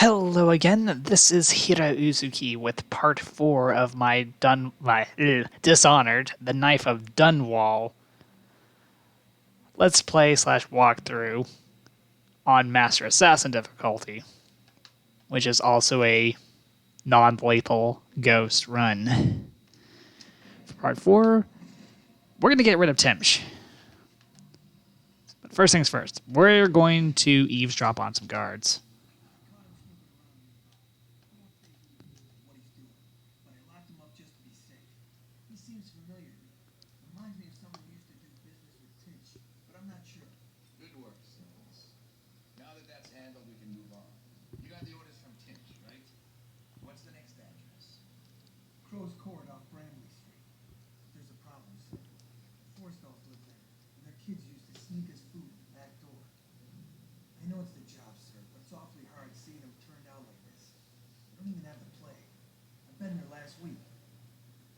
Hello again. This is Heero Uzuki with part 4 of my Dishonored, the Knife of Dunwall Let's Play slash walkthrough on Master Assassin difficulty, which is also a non-lethal ghost run. For part 4, we're going to get rid of Timsh. But first things first, we're going to eavesdrop on some guards.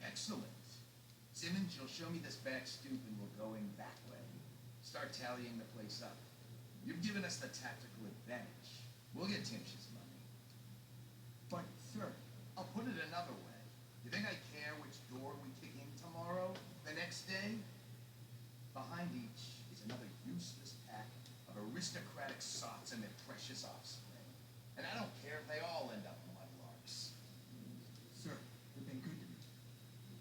Excellent. Simmons, you'll show me this back stoop and we're going that way. Start tallying the place up. You've given us the tactical advantage. We'll get Timsh's money. But, sir, I'll put it another way. You think I care which door we kick in tomorrow? The next day? Behind each is another useless pack of aristocratic sots and their precious offspring. And I don't care if they all end up mudlarks. Sir, you've been good to me.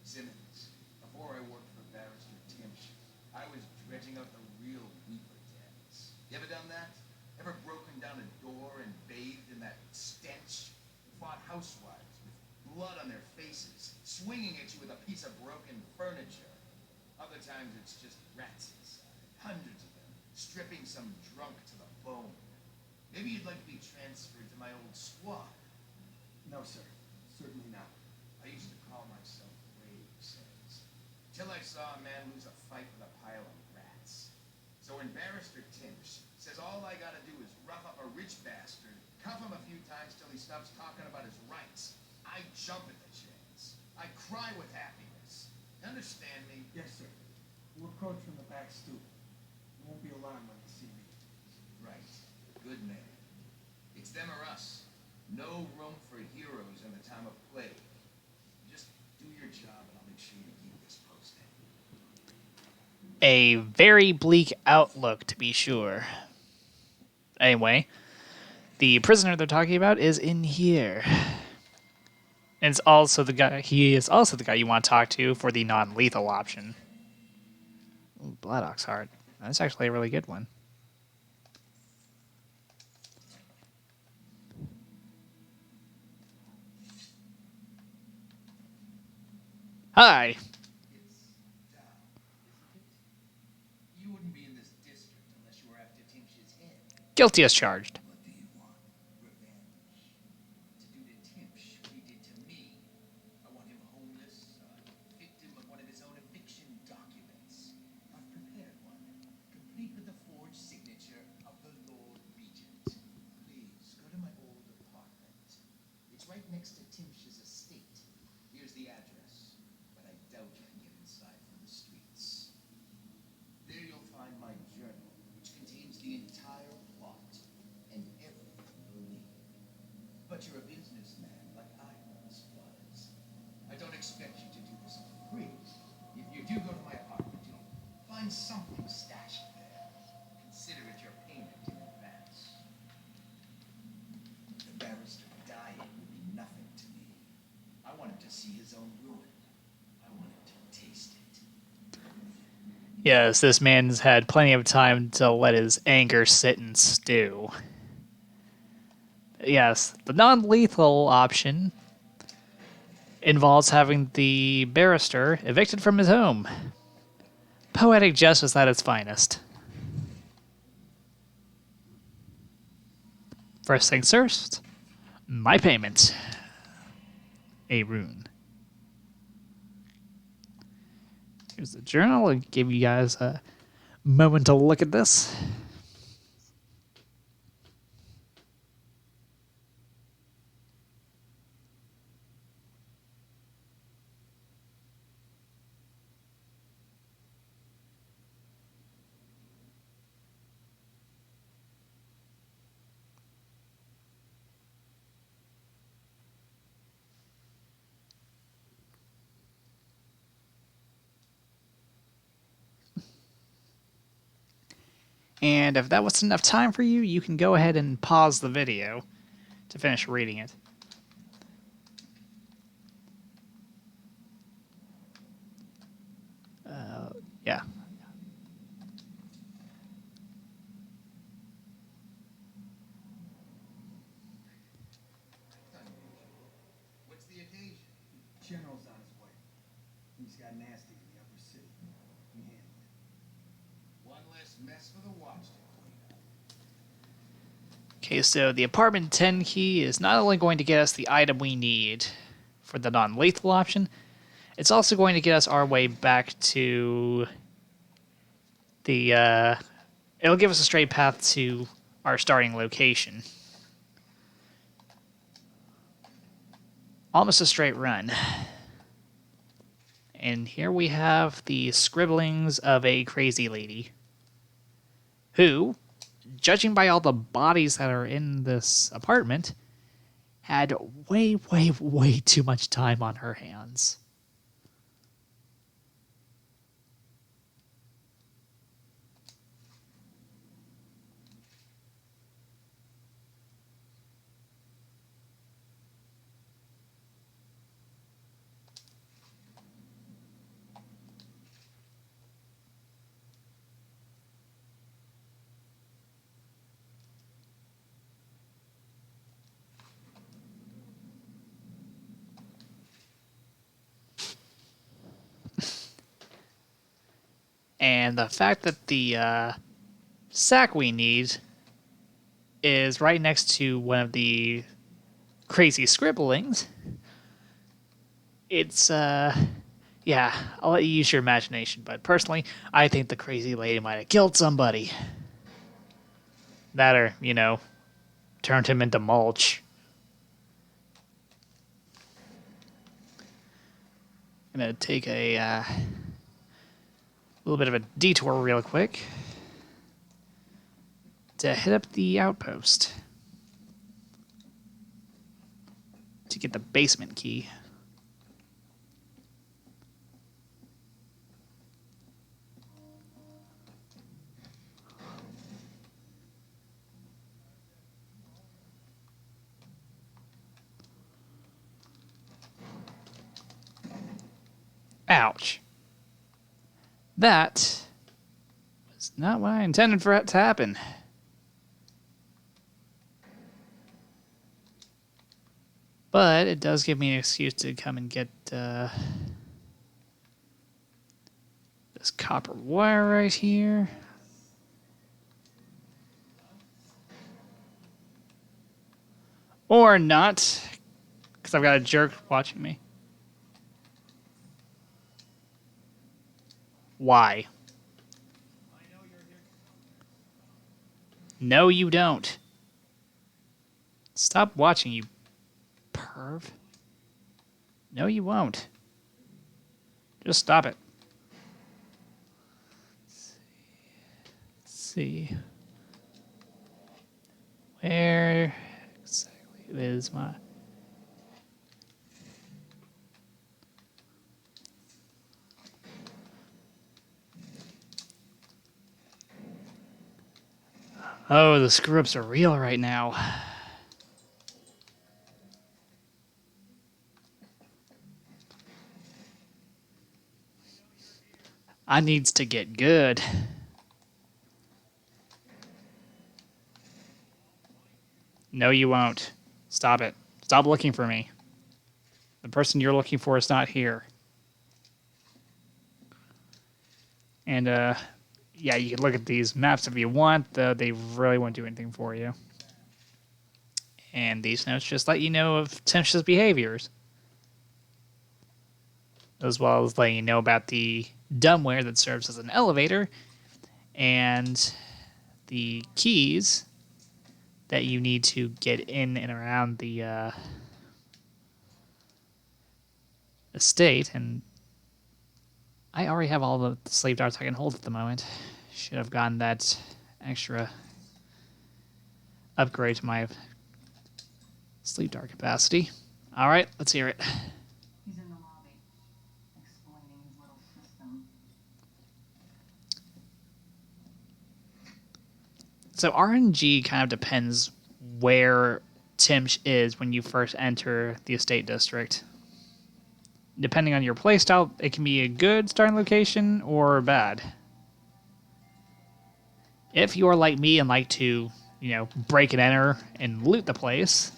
Simmons, before I worked for Barrister Timsh, I was dredging up the real Reaper dens. You ever done that? Ever broken down a door and bathed in that stench? Fought housewives with blood on their faces, swinging at you with a piece of broken furniture. Other times it's just rats inside, hundreds of them, stripping some drunk to the bone. Maybe you'd like to be transferred to my old squad. No, sir. Certainly not. I used to call myself till I saw a man lose a fight with a pile of rats. So when Barrister Timsh says all I gotta do is rough up a rich bastard, cuff him a few times till he stops talking about his rights, I jump at the chance. I cry with happiness. You understand me? Yes, sir. We'll approach from the back stoop. You won't be alarmed when you see me. Right. Good man. It's them or us. No room for heroes in the time of plague. Just do your job and I'll make sure you keep this posted. A very bleak outlook, to be sure. Anyway, the prisoner they're talking about is in here. And it's also the guy. He is also the guy you want to talk to for the non-lethal option. Ooh, Blood Ox Heart. That's actually a really good one. Hi. You wouldn't be in this district unless you were after Timsh's head. Guilty as charged. What do you want? Revenge. To do to Timsh what he did to me. I want him homeless, victim of one of his own eviction documents. I've prepared one, complete with the forged signature of the Lord Regent. Please, go to my old apartment. It's right next to Timsh's estate. Here's the address, but I doubt you can get inside from the streets. There you'll find my journal, which contains the entire plot and everything you'll need. But you're a businessman like I once was. I don't expect you to do this for free. If you do go to my apartment, you'll find something stashed there. Consider it your payment in advance. The barrister dying would be nothing to me. I want him to see his own ruin. I want him to taste it. Yes, this man's had plenty of time to let his anger sit and stew. Yes, the non-lethal option involves having the barrister evicted from his home. Poetic justice at its finest. First things first, my payment. A rune. Here's the journal. I'll give you guys a moment to look at this. And if that was enough time for you, you can go ahead and pause the video to finish reading it. Yeah. What's the occasion? General's on his way. Things got nasty in the upper city. We handle it. One less mess for the watch to clean up. Okay, so the apartment 10 key is not only going to get us the item we need for the non-lethal option, it's also going to get us our way back to the, it'll give us a straight path to our starting location. Almost a straight run. And here we have the scribblings of a crazy lady who, judging by all the bodies that are in this apartment, had way, way, way too much time on her hands. And the fact that the sack we need is right next to one of the crazy scribblings, it's, yeah, I'll let you use your imagination, but personally, I think the crazy lady might have killed somebody. That or, you know, turned him into mulch. I'm going to take a little bit of a detour real quick to hit up the outpost to get the basement key. Ouch. That was not what I intended for it to happen. But it does give me an excuse to come and get this copper wire right here. Or not, because I've got a jerk watching me. Why? No, you don't. Stop watching, you perv. No, you won't. Just stop it. Let's see. Where exactly is my... Oh, the screw-ups are real right now. I needs to get good. No, you won't. Stop it. Stop looking for me. The person you're looking for is not here. And, yeah, you can look at these maps if you want, though they really won't do anything for you. And these notes just let you know of Timsh's behaviors, as well as letting you know about the dumbware that serves as an elevator and the keys that you need to get in and around the estate. And I already have all the slave darts I can hold at the moment. Should have gotten that extra upgrade to my sleep dart capacity. All right, let's hear it. He's in the lobby, explaining his little system. So RNG kind of depends where Timsh is when you first enter the estate district. Depending on your playstyle, it can be a good starting location or bad. If you are like me and like to, break and enter and loot the place,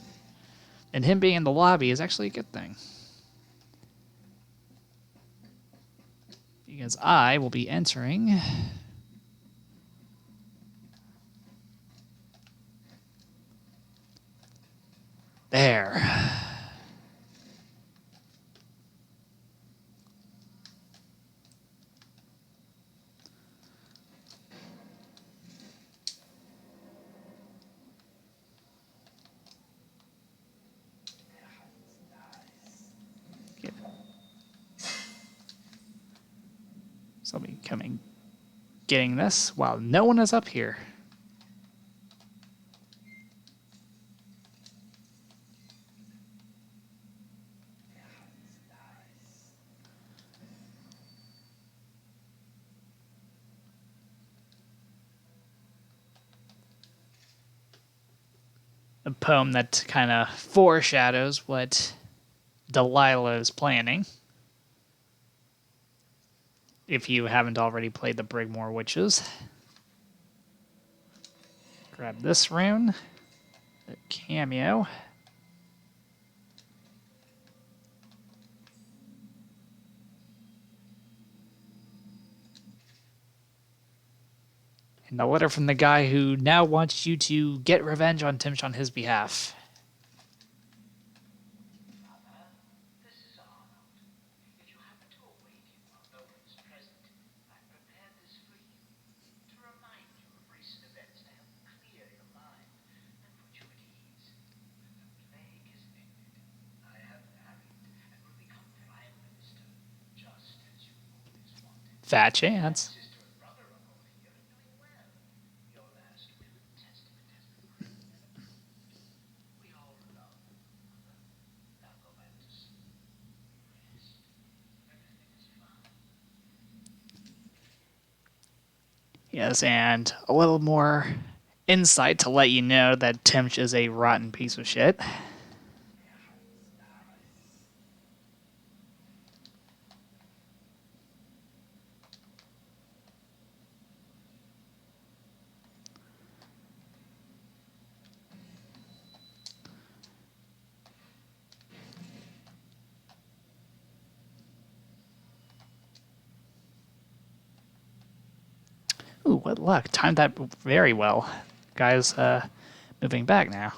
then him being in the lobby is actually a good thing. Because I will be entering there. So I'll be getting this while no one is up here. A poem that kind of foreshadows what Delilah is planning. If you haven't already played the Brigmore Witches. Grab this rune. The cameo. And a letter from the guy who now wants you to get revenge on Timsh on his behalf. This is Arnold. If you happen to awaken while no one's present, I prepared this for you to remind you of recent events to help clear your mind and put you at ease. The plague has ended. I have married and will become Prime Minister, just as you always wanted. Fat chance. Sister and brother are both here and doing well. Your last will and testament has been written. We all love you, Mother. Now go back to sleep. Rest. Everything is fine. Yes, and a little more insight to let you know that Timsh is a rotten piece of shit. Ooh, what luck. Timed that very well. Guy's moving back now.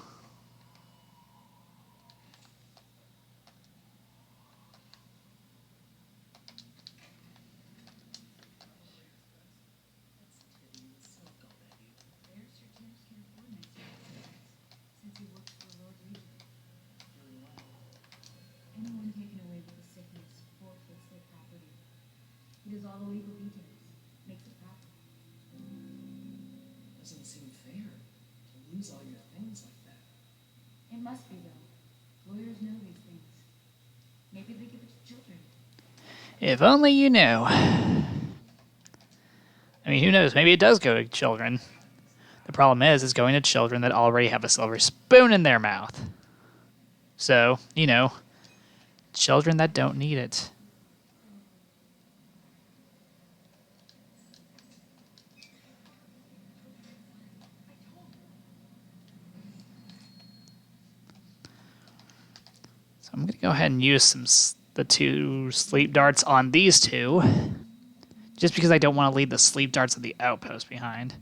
Barrister Timsh can afford nice things, since he works for Lord Regent. Very well. Anyone taken away with a sickness forfeits their property. He does all the legal details, makes it proper. Doesn't seem fair to lose all your things like that. It must be, though. Lawyers know these things. Maybe they give it to children. If only you knew. I mean, who knows? Maybe it does go to children. The problem is, it's going to children that already have a silver spoon in their mouth. So, children that don't need it. So I'm going to go ahead and use the 2 sleep darts on these 2. Just because I don't want to leave the sleep darts of the outpost behind.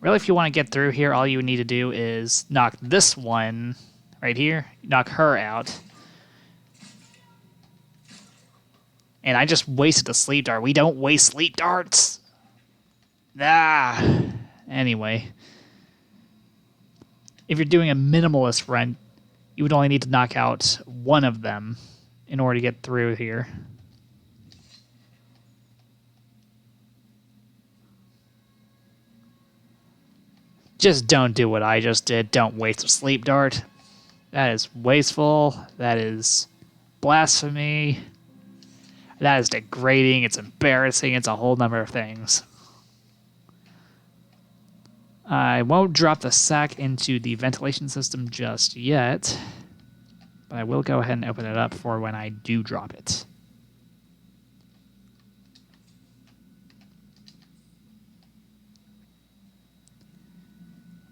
Really, if you want to get through here, all you need to do is knock this one right here, knock her out. And I just wasted a sleep dart. We don't waste sleep darts. Anyway. If you're doing a minimalist run, you would only need to knock out one of them in order to get through here. Just don't do what I just did. Don't waste a sleep dart. That is wasteful. That is blasphemy. That is degrading. It's embarrassing. It's a whole number of things. I won't drop the sack into the ventilation system just yet, but I will go ahead and open it up for when I do drop it.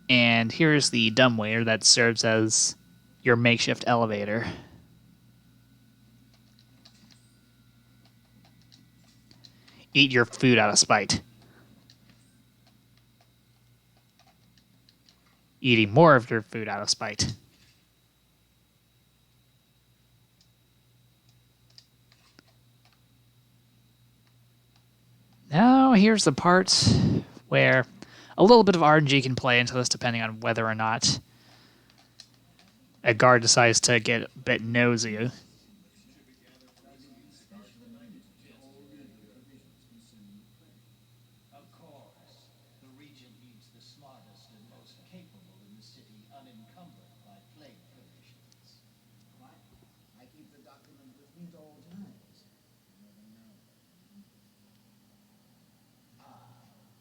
And here's the dumbwaiter that serves as your makeshift elevator. Eat your food out of spite. Eating more of your food out of spite. Now, here's the part where a little bit of RNG can play into this depending on whether or not a guard decides to get a bit nosy. Of course, the Regent needs the smartest and most capable in the city unencumbered by plague provisions. Why? I keep the document with me at all times. You never know.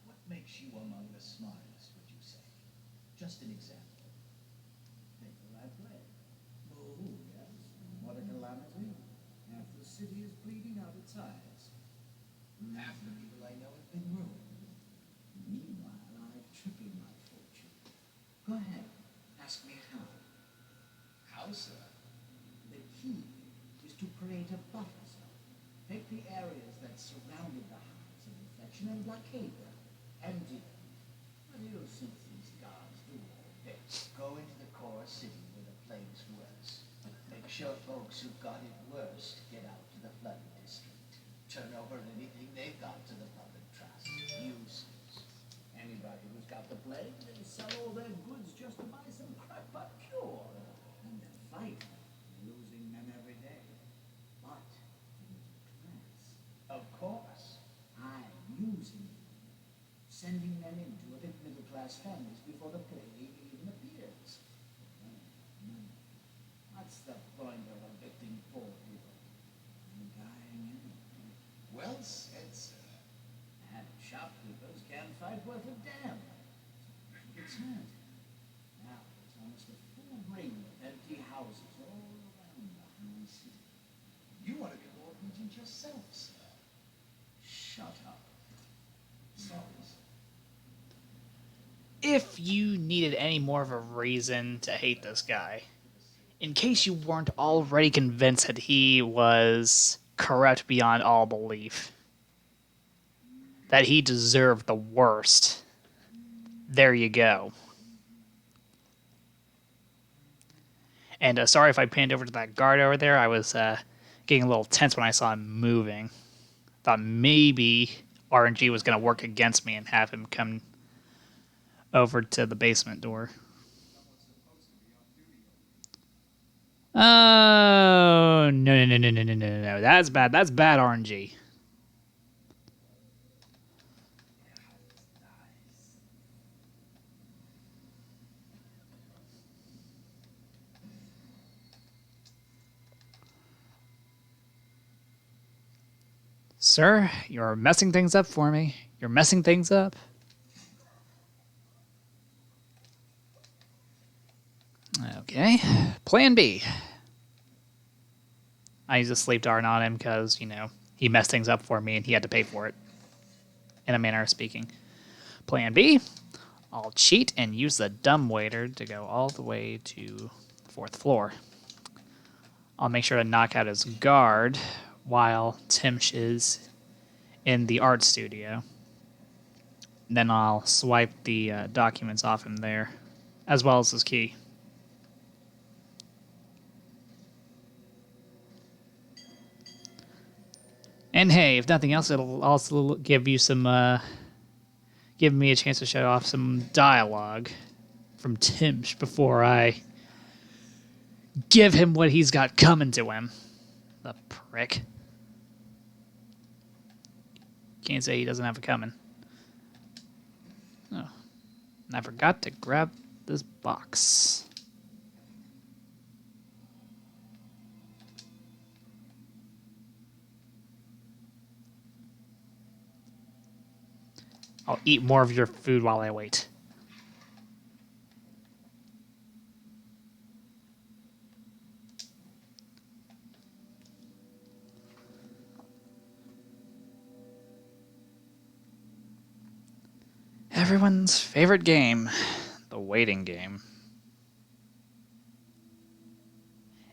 What makes you among the smartest, would you say? Just an example. Think the right way. Oh, yes. What a calamity. Half the city is bleeding out its eyes. Half the people I know have been ruined. Meanwhile, I'm tripping my fortune. Go ahead. Ask me how. How, sir? The key is to create a buffer zone. Take the areas that surrounded the hives of infection and blockade them. Empty them. What else since these guards do all day? Go into the core city where the plague's worse. Make sure folks who've got it worst get out to the flooded district. Turn over anything they've got to the public trust. Use Anybody who's got the plague, they sell all their goods just to buy some crackpot cure. And they'll fight, losing men every day. But the middle class, Of course. I'm using them. Sending them into a bit middle-class families before the plague even appears. Money. What's the point of evicting poor people? They're dying anyway. Well said, sir. And shopkeepers can't fight worth a damn. It's not. Now it's almost a full ring of empty houses all around the high city. You want to be Lord Regent yourself, sir. Shut up. Sorry, sir. If you needed any more of a reason to hate this guy, in case you weren't already convinced that he was corrupt beyond all belief, that he deserved the worst, there you go. And sorry if I panned over to that guard over there. I was getting a little tense when I saw him moving. Thought maybe RNG was going to work against me and have him come over to the basement door. Oh, no. That's bad. That's bad RNG. Sir, you're messing things up for me. You're messing things up. Okay. Plan B. I used a sleep dart on him because, he messed things up for me and he had to pay for it. In a manner of speaking. Plan B. I'll cheat and use the dumbwaiter to go all the way to the 4th floor. I'll make sure to knock out his guard while Timsh is in the art studio. Then I'll swipe the documents off him there, as well as his key. And hey, if nothing else, it'll also give you some, give me a chance to show off some dialogue from Timsh before I give him what he's got coming to him. The prick. Can't say he doesn't have it coming. Oh, and I forgot to grab this box. I'll eat more of your food while I wait. Everyone's favorite game, the waiting game.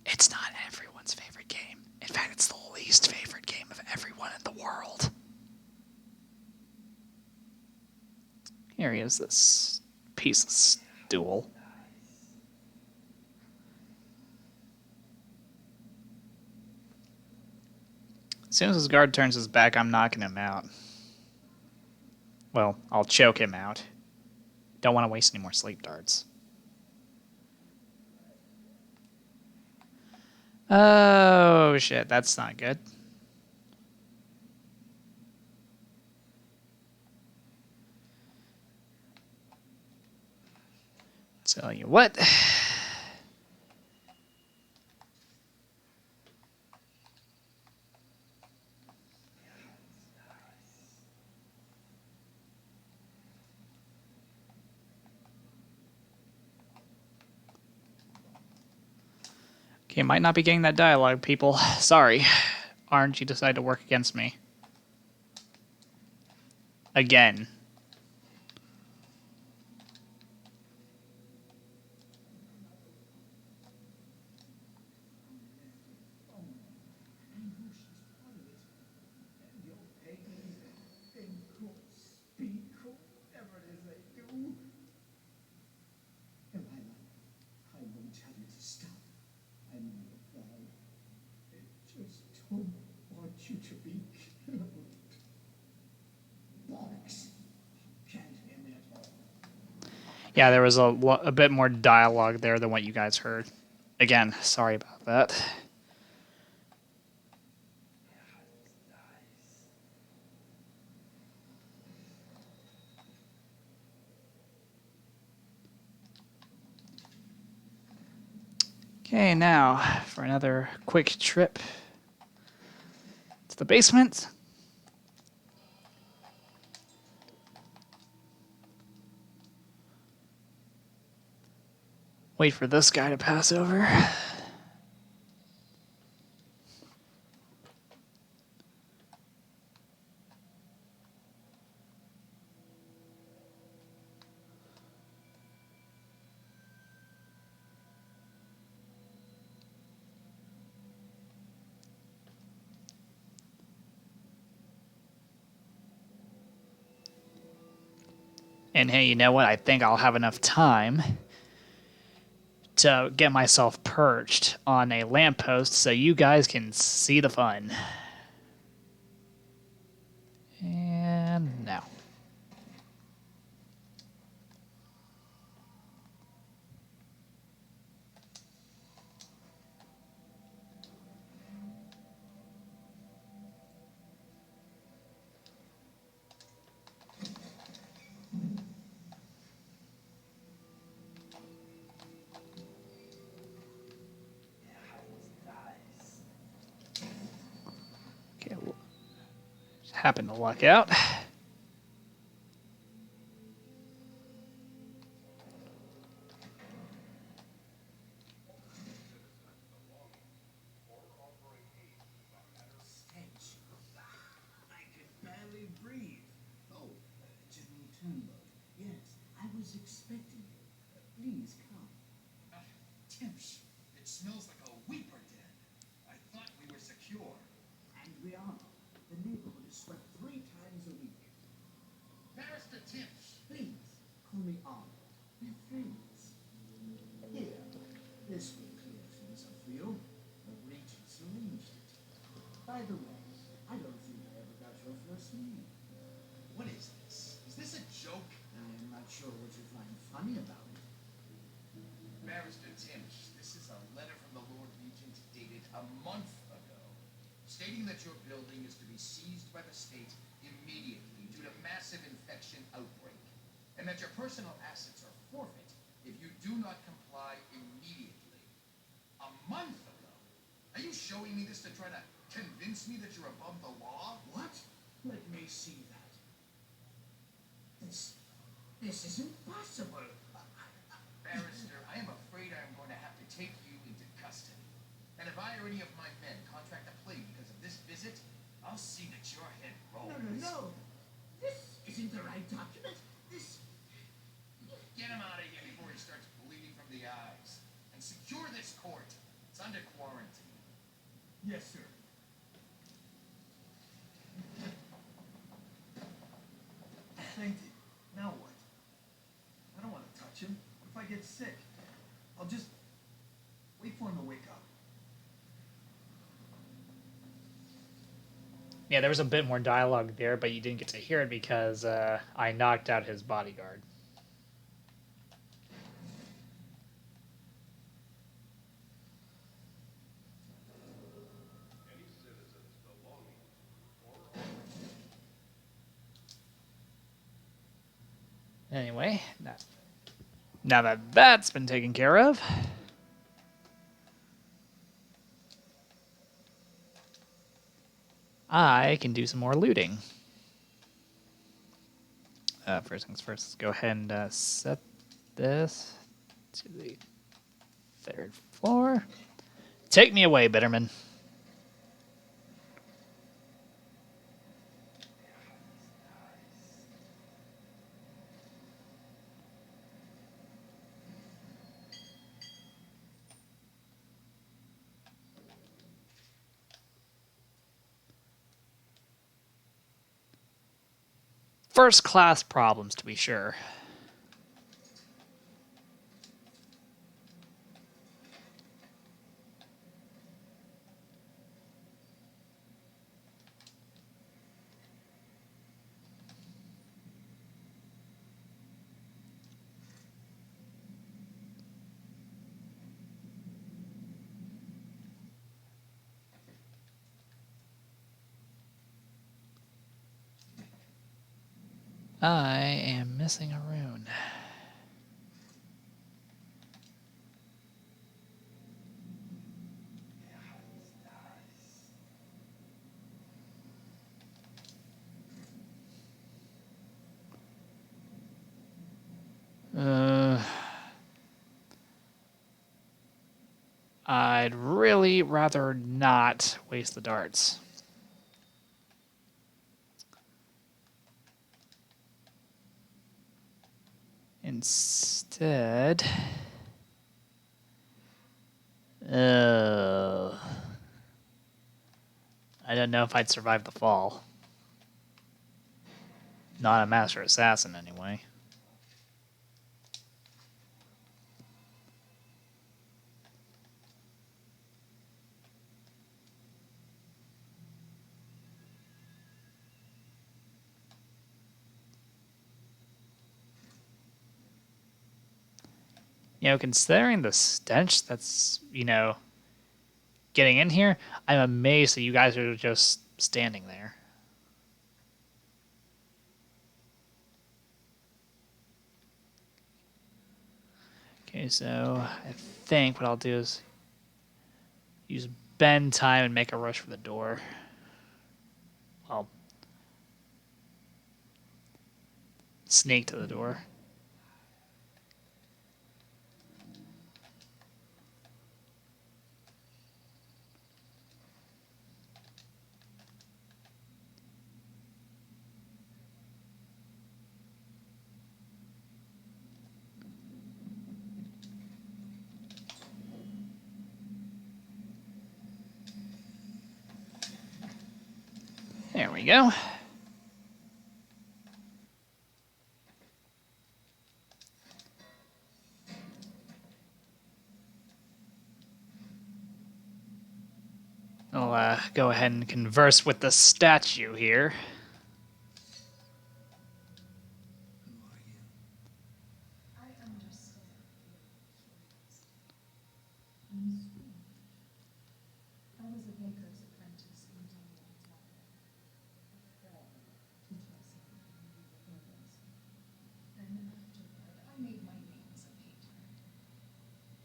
It's not everyone's favorite game. In fact, it's the least favorite game of everyone in the world. Here he is, this piece of stool. As soon as his guard turns his back, I'm knocking him out. Well, I'll choke him out. Don't want to waste any more sleep darts. Oh, shit. That's not good. Tell you what. Okay, might not be getting that dialogue, people. Sorry. Aren't you decide to work against me? Again. I won't tell you to stop. I know you're proud. I just don't want you to be killed. Bollocks. You can't hear me at all. Yeah, there was a bit more dialogue there than what you guys heard. Again, sorry about that. Okay, now for another quick trip to the basement. Wait for this guy to pass over. And hey, you know what? I think I'll have enough time to get myself perched on a lamppost so you guys can see the fun. And now. Okay, well, just happened to luck out. Stench. I can barely breathe. Oh, General Turnbull. Yes, I was expecting you. Please come. Timsh, it smells like a weeper den. I thought we were secure. And we are. The neighborhood is swept 3 times a week. Barrister Timsh. Please, call me Arnold. We're friends. Here, this will clear things up for you. The Regents arranged it. By the way, I don't think I ever got your first name. What is this? Is this a joke? I am not sure what you find funny about it. Barrister Timsh, this is a letter from the Lord Regent dated a month ago, stating that your building is to be seized by the state immediately due to massive infection outbreak, and that your personal assets are forfeit if you do not comply immediately. A month ago? Are you showing me this to try to convince me that you're above the law? What? Let me see that. This isn't possible. Barrister, I am afraid I am going to have to take you into custody. And if I or any of my men contract a plague because of this visit, I'll see that your head rolls. No. This isn't the right document. This Yes, sir. Thank you. Now what? I don't want to touch him. What if I get sick? I'll just wait for him to wake up. Yeah, there was a bit more dialogue there, but you didn't get to hear it because I knocked out his bodyguard. Anyway, now that that's been taken care of, I can do some more looting. First things first, let's go ahead and set this to the 3rd floor. Take me away, Bitterman. First class problems, to be sure. I am missing a rune. I'd really rather not waste the darts. Instead... I don't know if I'd survive the fall. Not a master assassin, anyway. Considering the stench that's, getting in here, I'm amazed that you guys are just standing there. Okay, so I think what I'll do is use bend time and make a rush for the door. Well, sneak to the door. There we go. I'll go ahead and converse with the statue here. I understand your curiosity. I was a baker's apprentice in Dunwall Tavern. Teach myself medieval herbs. Then afterward, I made my name as a painter.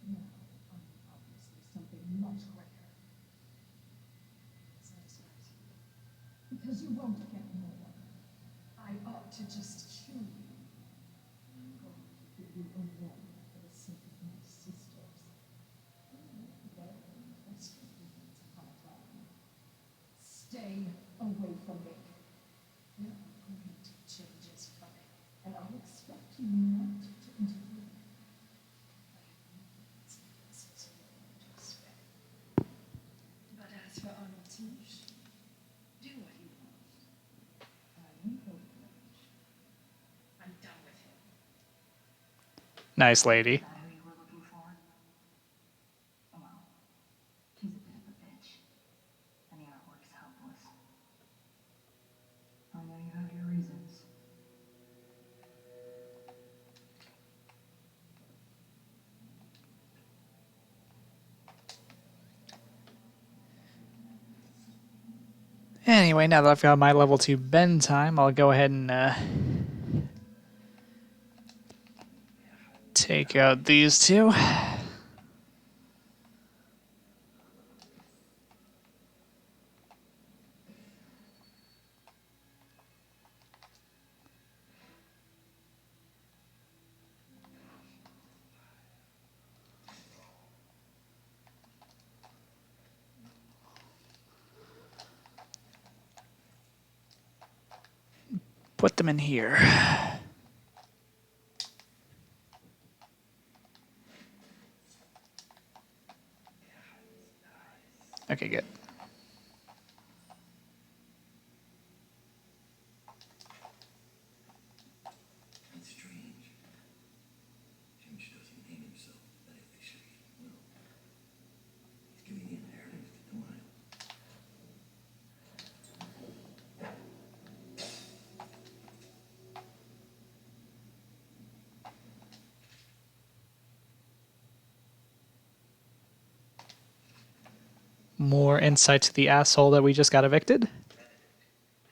Now, I'm obviously something much greater. Satisfies you. Because you won't get more. I ought to just kill you. I'm going to give you a warning for the sake of my sisters. Very interesting to come around. Stay away from me. There are great changes coming, and I expect you not to interfere. I have no plans to spend. But as for Nice lady. Is that who you were looking for? Well, she's a bit of a bitch. And the artwork's helpless. I know you have your reasons. Anyway, now that I've got my level 2 bend time, I'll go ahead and take out these two. Put them in here. Okay, good. It's strange. Timsh doesn't name himself, but officially he will. He's giving the inheritance to Denial. More insight to the asshole that we just got evicted. I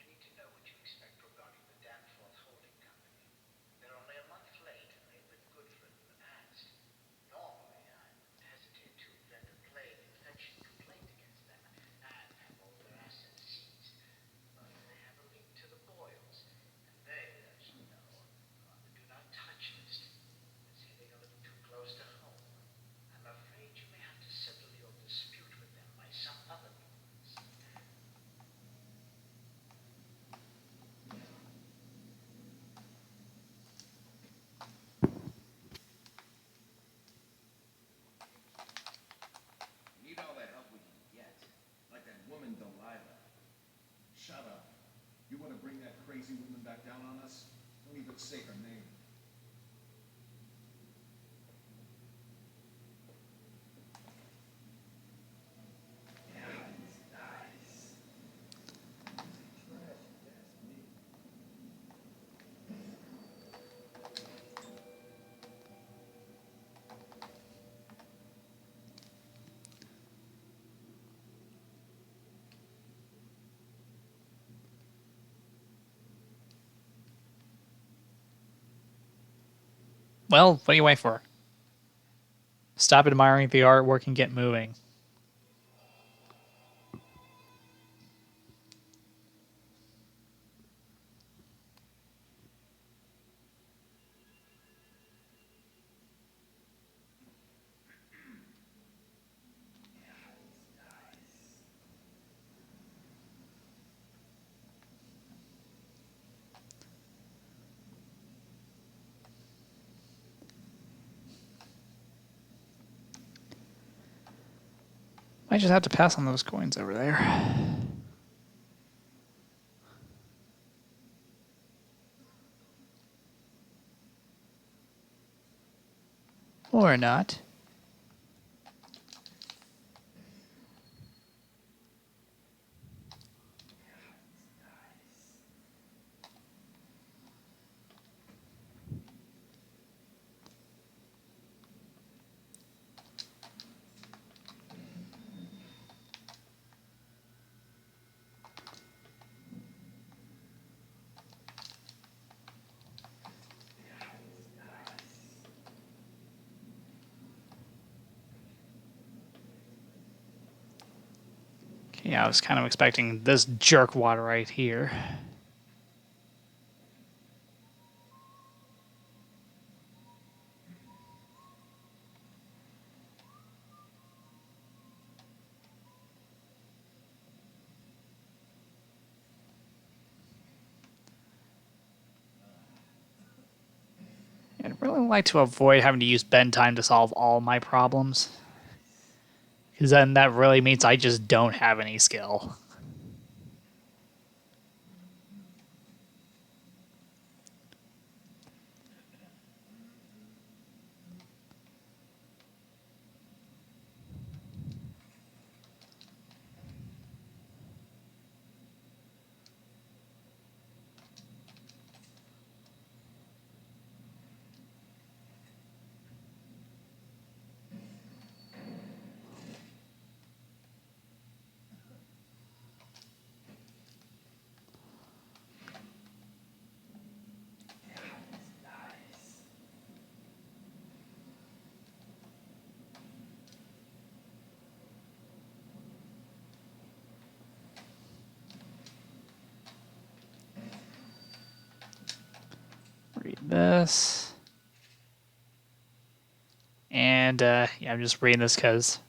need to know what you expect regarding the Danforth Holding Company. They're only a month late, and they've been good for it in the past. Normally, I would hesitate to vent a plague infection complaint against them and have all their assets seized. But they have a link to the Boyles, and they, as you know, are on the do not touch list. It's hitting a little too close to home. I'm afraid you may have to settle your dispute with them by some other means. We need all the help we can get. Like that woman Delilah. Shut up. You want to bring that crazy woman back down on us? Don't even say her name. Well, what do you wait for? Stop admiring the artwork and get moving. I just have to pass on those coins over there. Or not. Okay, yeah, I was kind of expecting this jerkwad right here. I'd really like to avoid having to use bend time to solve all my problems. Because then that really means I just don't have any skill. this. And yeah, I'm just reading this because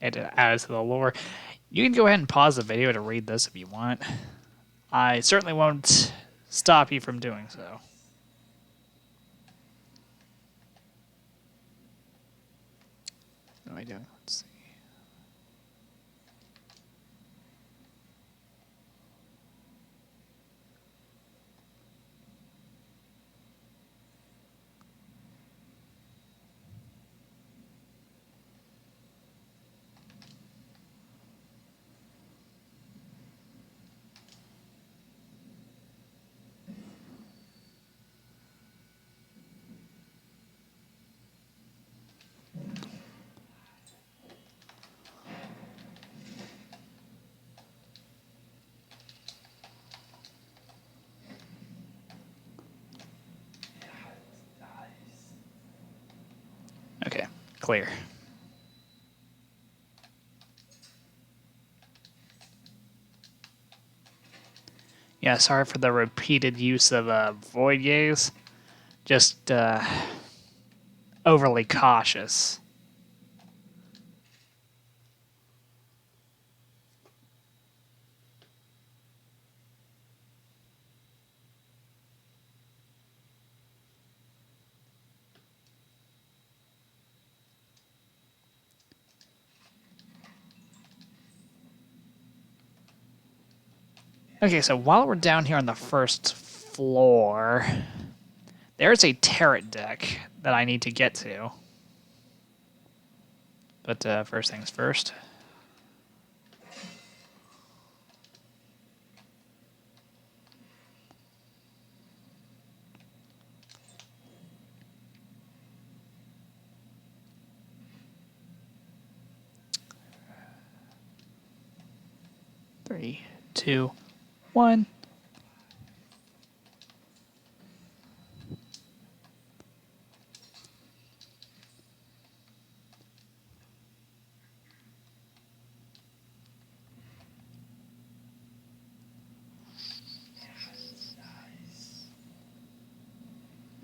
it adds to the lore. You can go ahead and pause the video to read this if you want. I certainly won't stop you from doing so. What am I doing? Let's see. Okay, clear. Yeah, sorry for the repeated use of void gaze. Just overly cautious. Okay, so while we're down here on the first floor, there's a turret deck that I need to get to. But first things first. Three, two, one.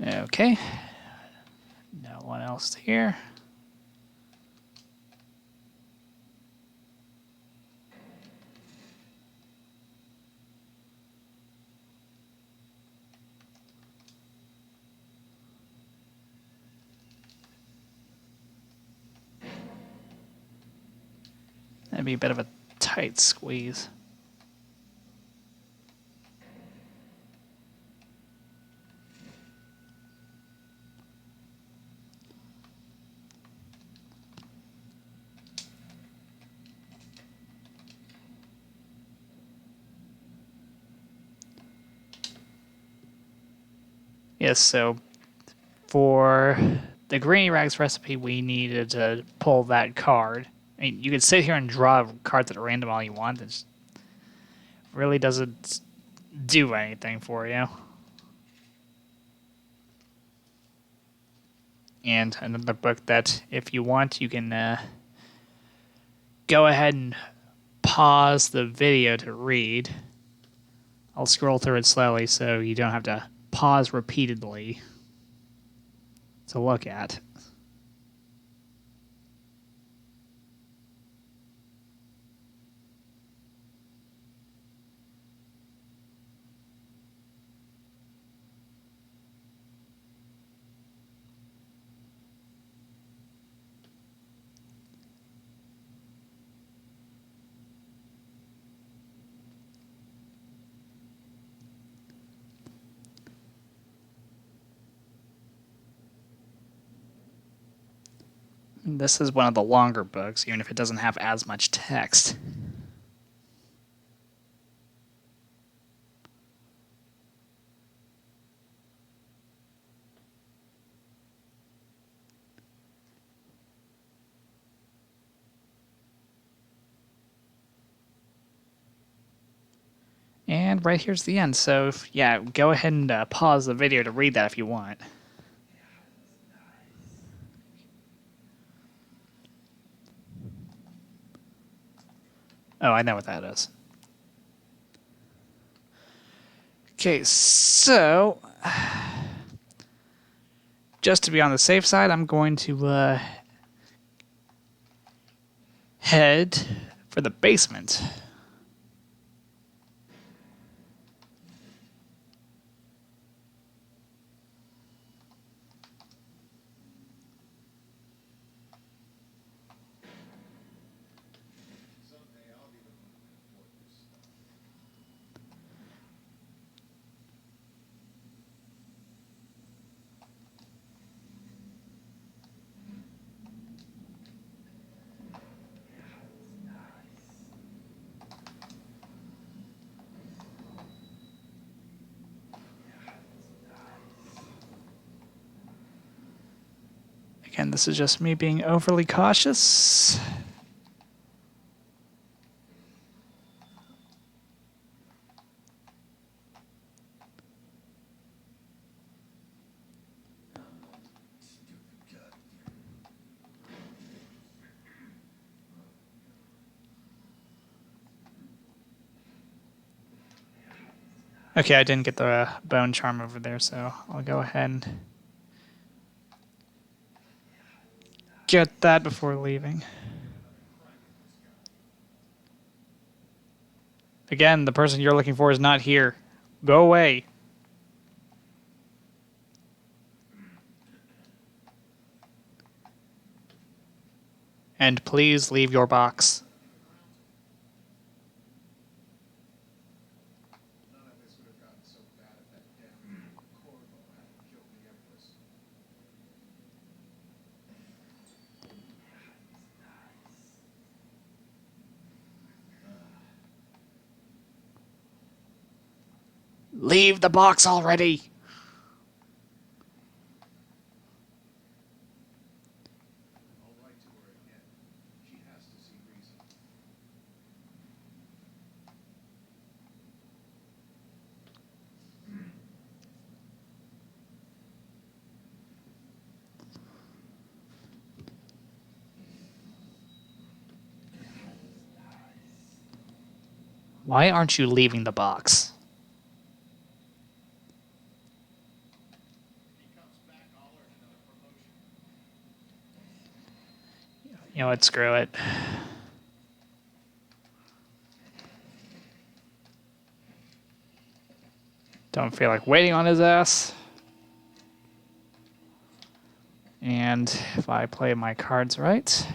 Okay. No one else here. That'd be a bit of a tight squeeze. Yes, so for the Greeny Rags recipe, we needed to pull that card. I mean, you could sit here and draw cards at random all you want. It just really doesn't do anything for you. And another book that, if you want, you can go ahead and pause the video to read. I'll scroll through it slowly so you don't have to pause repeatedly to look at. This is one of the longer books, even if it doesn't have as much text. And right here's the end. So, yeah, go ahead and pause the video to read that if you want. Oh, I know what that is. Okay, so just to be on the safe side, I'm going to head for the basement. Someday I'll be the one who can afford this stuff. Again, this is just me being overly cautious. Okay, I didn't get the bone charm over there, so I'll go ahead and get that before leaving. Again, the person you're looking for is not here. Go away. And please leave your box. None of this would have gotten so bad if that damn Corvo hadn't killed the Empress. Leave the box already. I'll write to her again. She has to see reason. Why aren't you leaving the box? If he comes back, I'll earn another promotion. You know what? Screw it. Don't feel like waiting on his ass. And if I play my cards right,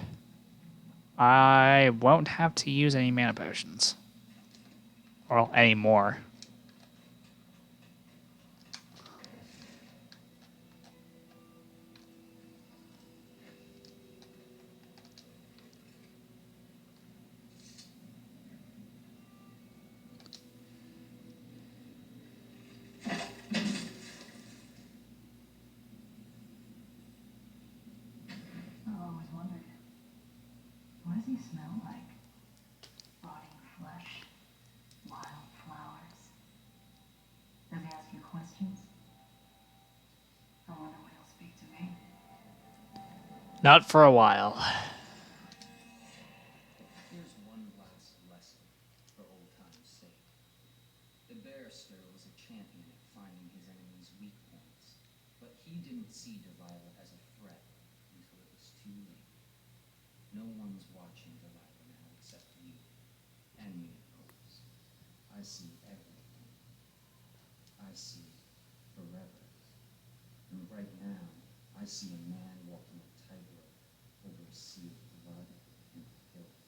I won't have to use any mana potions. Well, any more. I've always wondered, what does he smell like? Rotting flesh, wild flowers. Does he ask you questions? I wonder what he'll speak to me. Not for a while. Here's one last lesson for old time's sake. The barrister was a champion at finding his enemy's weak points, but he didn't see Delilah as a threat until it was too late. No one's watching Delilah now except you, and me, of course. I see everything. I see forever. And right now, I see a man walking a tightrope over a sea of blood and filth.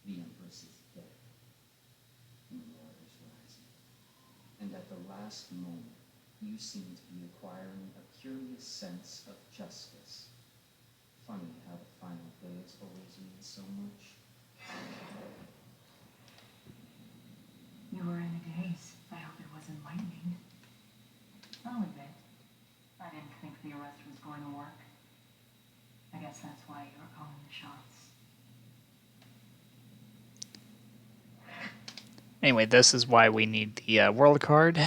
The Empress is dead, and the water's rising. And at the last moment, you seem to be acquiring a curious sense of justice. Funny how the final days always mean so much. You were in a daze. I hope it wasn't lightning. I'll admit, I didn't think the arrest was going to work. I guess that's why you were calling the shots. Anyway, this is why we need the world card.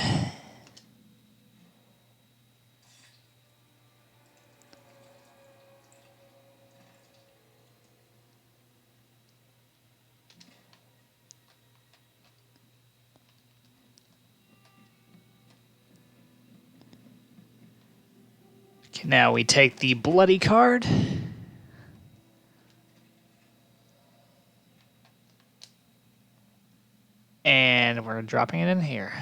Okay, now we take the bloody card. And we're dropping it in here.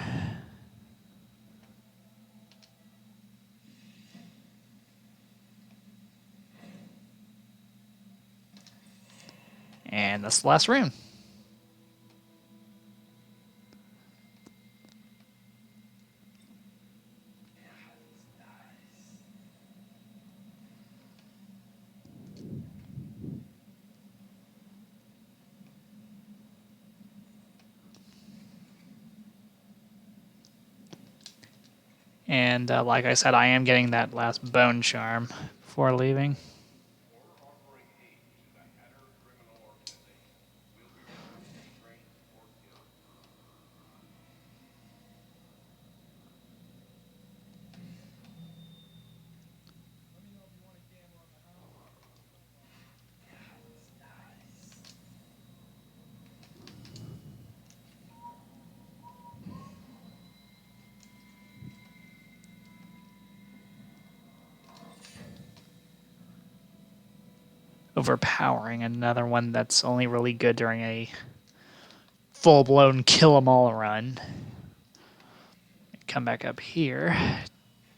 And that's the last rune. And like I said, I am getting that last bone charm before leaving. Overpowering, another one that's only really good during a full-blown kill-em-all run. Come back up here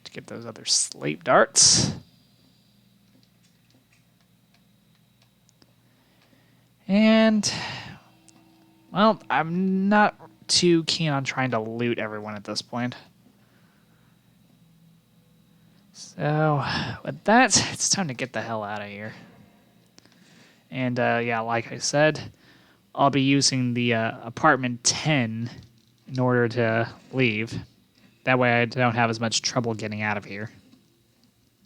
to get those other sleep darts. And, well, I'm not too keen on trying to loot everyone at this point. So, with that, it's time to get the hell out of here. And, yeah, like I said, I'll be using the apartment 10 in order to leave. That way I don't have as much trouble getting out of here.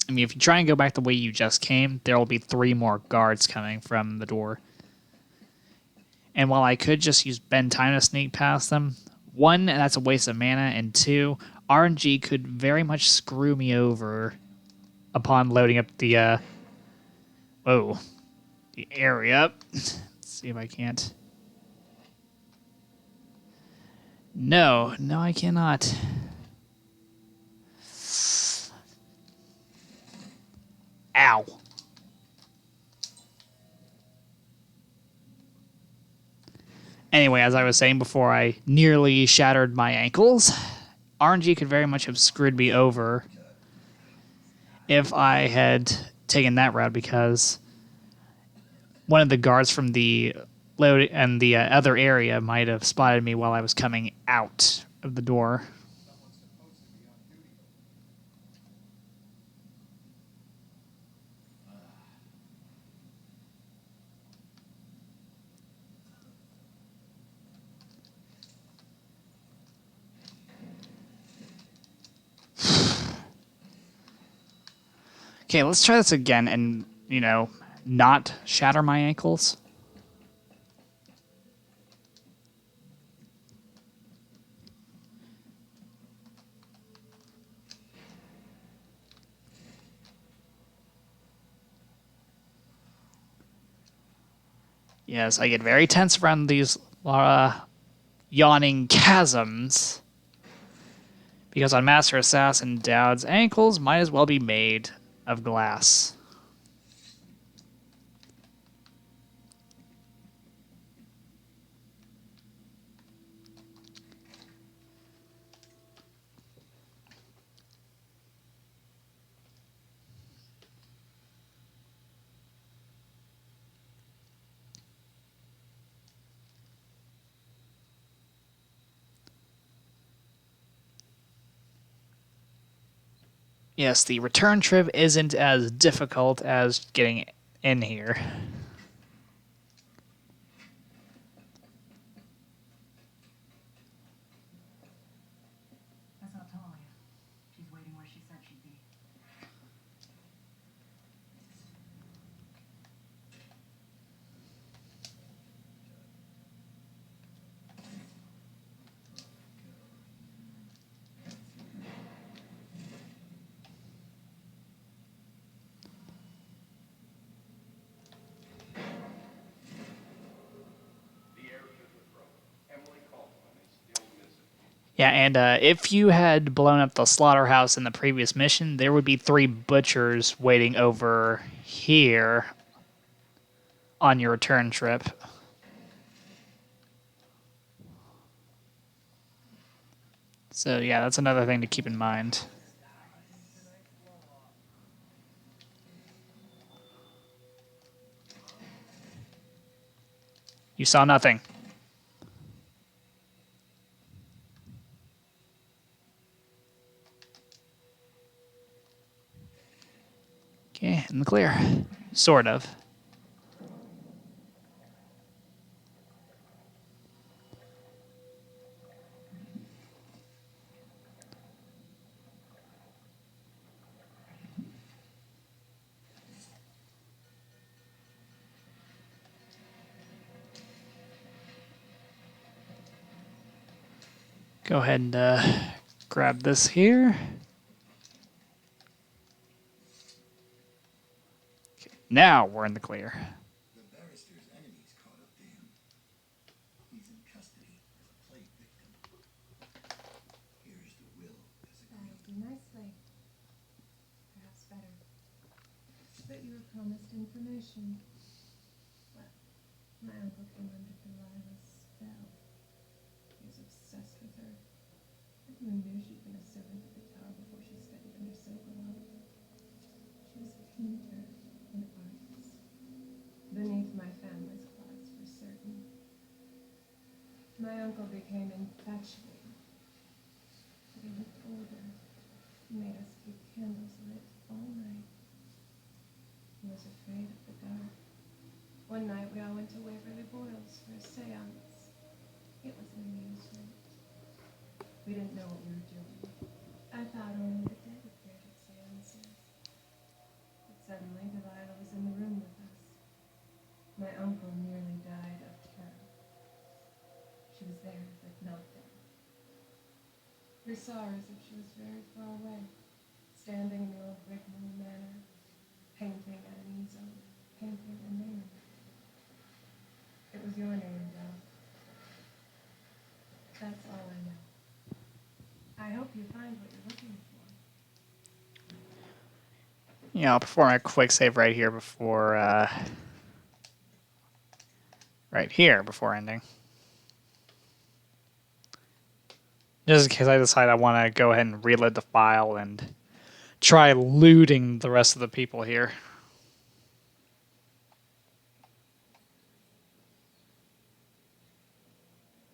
I mean, if you try and go back the way you just came, there will be 3 more guards coming from the door. And while I could just use bend time to sneak past them, 1, that's a waste of mana, and 2, RNG could very much screw me over upon loading up the, the area. Let's see if I can't. No, I cannot. Ow. Anyway, as I was saying before, I nearly shattered my ankles. RNG could very much have screwed me over if I had taken that route, because one of the guards from the load and the other area might have spotted me while I was coming out of the door. Okay, let's try this again and, not shatter my ankles. Yes, I get very tense around these yawning chasms, because on Master Assassin, Dowd's ankles might as well be made of glass. Yes, the return trip isn't as difficult as getting in here. That's not Talia. She's waiting where she said she'd be. Yeah, and if you had blown up the slaughterhouse in the previous mission, there would be 3 butchers waiting over here on your return trip. So yeah, that's another thing to keep in mind. You saw nothing. Okay, in the clear. Sort of. Go ahead and grab this here. Okay, now we're in the clear. The barrister's enemies caught up to him. He's in custody as a plague victim. Here's the will as That'll agreed. do nicely. Perhaps better. But you were promised information. Well, my uncle came under Delilah's spell. He was obsessed with her. Everyone knew she'd been a servant at the tower before she studied under Sokolov. She was a painter, an artist. Beneath my family's class, for certain. My uncle became infatuated. But he looked older. He made us keep candles lit all night. He was afraid of the dark. One night we all went to Waverly Boyle's for a seance. It was an amusement. We didn't know what we were doing. I thought only the dead appeared at seances. But suddenly Delilah was in the room with us. My uncle nearly died of terror. She was there, but not there. We saw her as if she was very far away, standing in the old Brickman manor, painting at an easel, painting a name. It was your name, Ralph. That's all I know. I hope you find what you're looking for. Yeah, I'll perform a quick save right here before ending. Just in case I decide I want to go ahead and reload the file and try looting the rest of the people here.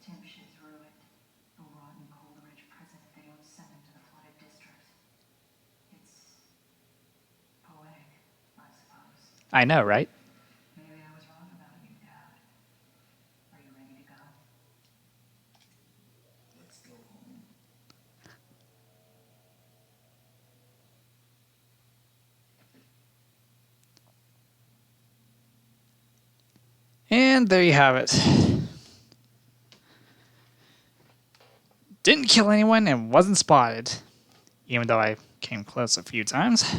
Timsh is ruined. A rotten Coleridge prison if they don't send him to the flooded district. It's poetic, I suppose. I know, right? Maybe I was wrong about you, Dad. Are you ready to go? Let's go home. And there you have it. Didn't kill anyone and wasn't spotted, even though I came close a few times.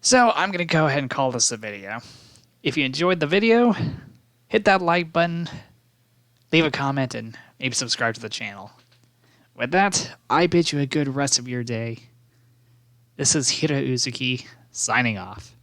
So I'm going to go ahead and call this a video. If you enjoyed the video, hit that like button, leave a comment, and maybe subscribe to the channel. With that, I bid you a good rest of your day. This is Heero Uzuki, signing off.